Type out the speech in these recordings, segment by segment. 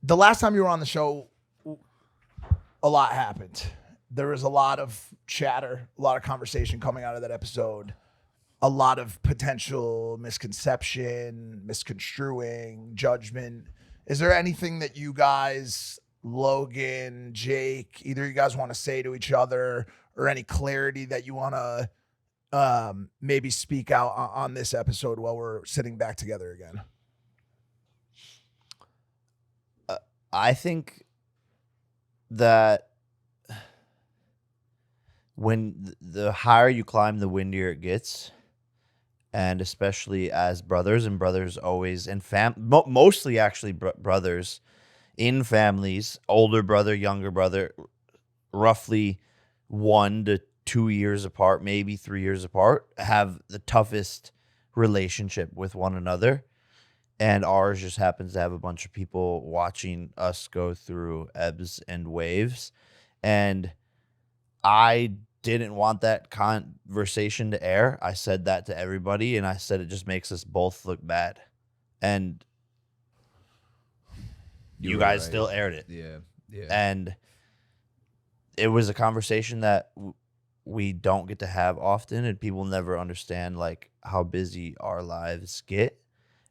the last time you were on the show, a lot happened. There was a lot of chatter, a lot of conversation coming out of that episode, a lot of potential misconception, misconstruing, judgment. Is there anything that you guys, Logan, Jake, either of you guys want to say to each other, or any clarity that you want to maybe speak out on this episode while we're sitting back together again? I think that when the higher you climb, the windier it gets. And especially as brothers, and brothers always, and mostly actually brothers in families, older brother, younger brother, roughly 1 to 2 years apart, maybe 3 years apart, have the toughest relationship with one another. And ours just happens to have a bunch of people watching us go through ebbs and waves. And I didn't want that conversation to air. I said that to everybody, and I said it just makes us both look bad. And you guys still aired it. Yeah. And it was a conversation that we don't get to have often, and people never understand like how busy our lives get,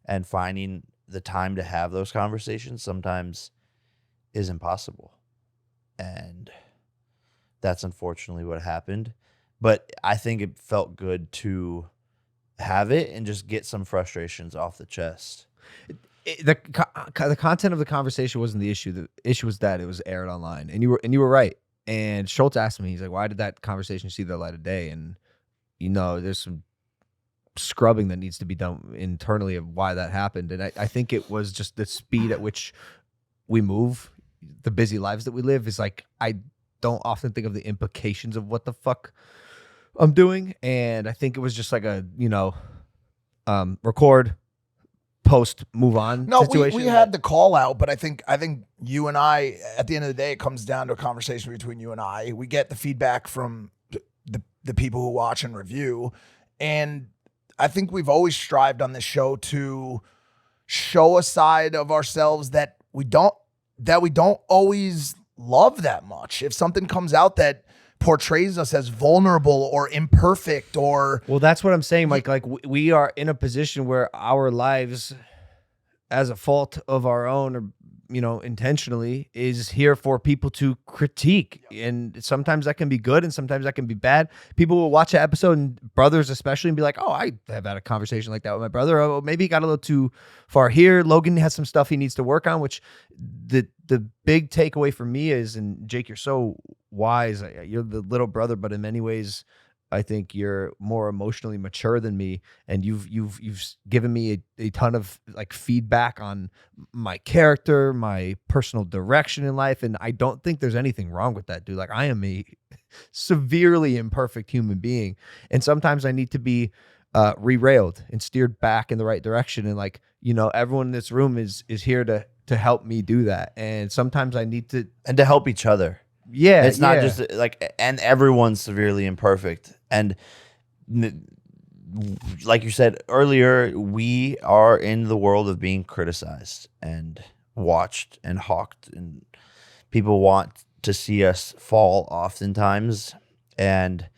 and finding the time to have those conversations sometimes is impossible. And that's unfortunately what happened. But I think it felt good to have it and just get some frustrations off the chest. The content of the conversation wasn't the issue. The issue was that it was aired online, and you were right. And Schultz asked me, he's like, "Why did that conversation see the light of day?" And there's some scrubbing that needs to be done internally of why that happened. And I think it was just the speed at which we move, the busy lives that we live. Is like I don't often think of the implications of what the fuck I'm doing. And I think it was just like a, record, post, move on situation. We had the call out, but I think you and I, at the end of the day, it comes down to a conversation between you and I. We get the feedback from the people who watch and review. And I think we've always strived on this show to show a side of ourselves that we don't always love that much. If something comes out that portrays us as vulnerable or imperfect, or that's what I'm saying, Mike. Like we are in a position where our lives, as a fault of our own, or intentionally, is here for people to critique. And sometimes that can be good, and sometimes that can be bad. People will watch an episode, and brothers especially, and be like, "Oh, I have had a conversation like that with my brother. Oh, maybe he got a little too far here. Logan has some stuff he needs to work on." Which the big takeaway for me is, and Jake, you're so wise. You're the little brother, but in many ways, I think you're more emotionally mature than me, and you've given me a ton of like feedback on my character, my personal direction in life, and I don't think there's anything wrong with that, dude. Like I am a severely imperfect human being, and sometimes I need to be re-railed and steered back in the right direction. And like everyone in this room is here to help me do that, and sometimes I need to help each other. Yeah, it's not just like, and everyone's severely imperfect. And like you said earlier, we are in the world of being criticized and watched and hawked, and people want to see us fall oftentimes. And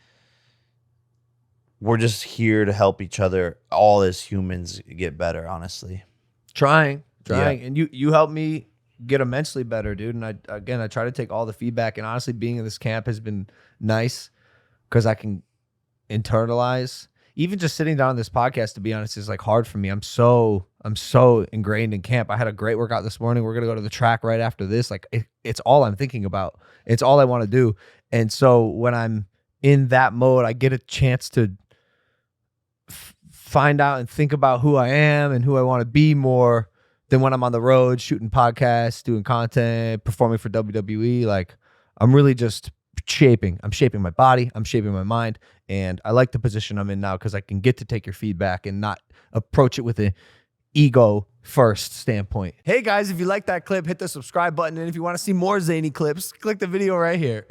we're just here to help each other, all as humans, get better, honestly. Trying. Yeah. And you helped me get immensely better, dude. And I try to take all the feedback, and honestly, being in this camp has been nice because I can internalize. Even just sitting down on this podcast, to be honest, is like hard for me. I'm so ingrained in camp. I had a great workout this morning. We're gonna go to the track right after this. Like it's all I'm thinking about. It's all I want to do. And so when I'm in that mode, I get a chance to find out and think about who I am and who I want to be more than when I'm on the road shooting podcasts, doing content, performing for WWE. Like I'm really just shaping my body, I'm shaping my mind, and I like the position I'm in now because I can get to take your feedback and not approach it with an ego first standpoint. Hey guys, if you like that clip, hit the subscribe button, and if you want to see more zany clips, click the video right here.